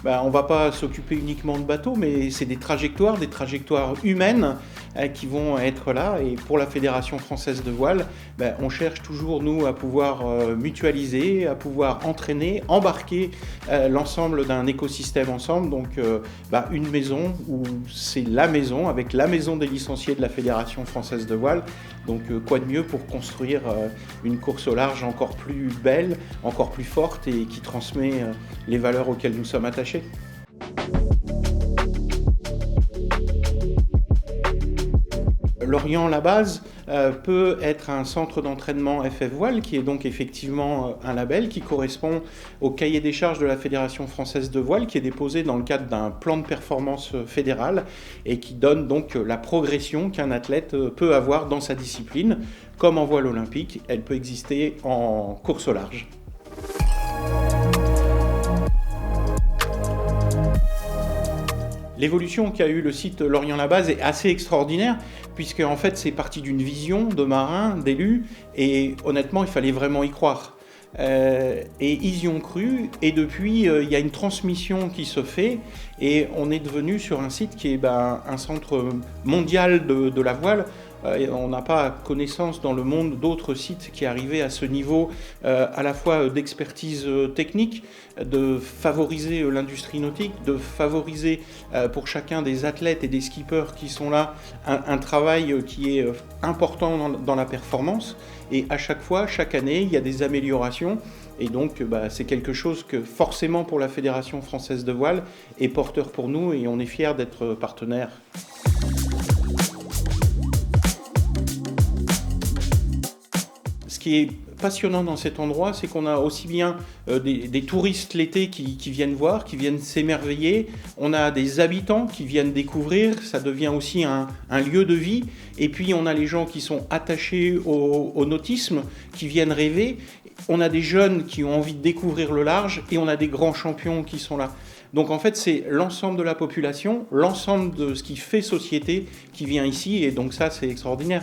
on ne va pas s'occuper uniquement de bateaux, mais c'est des trajectoires humaines qui vont être là. Et pour la Fédération française de voile, on cherche toujours, nous, à pouvoir mutualiser, à pouvoir entraîner, embarquer l'ensemble d'un écosystème ensemble. Donc une maison où c'est la maison, avec la maison des licenciés de la Fédération française de voile. Donc quoi de mieux pour construire une course au large encore plus belle, encore plus forte et qui transmet les valeurs auxquelles nous sommes attachés. Lorient-la-Base peut être un centre d'entraînement FF Voile, qui est donc effectivement un label qui correspond au cahier des charges de la Fédération française de voile, qui est déposé dans le cadre d'un plan de performance fédéral et qui donne donc la progression qu'un athlète peut avoir dans sa discipline. Comme en voile olympique, elle peut exister en course au large. L'évolution qu'a eu le site Lorient-la-Base est assez extraordinaire, puisque en fait c'est parti d'une vision de marins, d'élus, et honnêtement il fallait vraiment y croire. Et ils y ont cru, et depuis il y a une transmission qui se fait, et on est devenu sur un site qui est un centre mondial de la voile. On n'a pas connaissance dans le monde d'autres sites qui arrivaient à ce niveau à la fois d'expertise technique, de favoriser l'industrie nautique, de favoriser pour chacun des athlètes et des skippers qui sont là un travail qui est important dans la performance. Et à chaque fois, chaque année, il y a des améliorations. Et donc, c'est quelque chose que forcément pour la Fédération française de voile est porteur pour nous et on est fiers d'être partenaires. Ce qui est passionnant dans cet endroit, c'est qu'on a aussi bien des touristes l'été qui viennent voir, qui viennent s'émerveiller. On a des habitants qui viennent découvrir, ça devient aussi un lieu de vie. Et puis on a les gens qui sont attachés au nautisme, qui viennent rêver. On a des jeunes qui ont envie de découvrir le large et on a des grands champions qui sont là. Donc en fait, c'est l'ensemble de la population, l'ensemble de ce qui fait société qui vient ici et donc ça, c'est extraordinaire.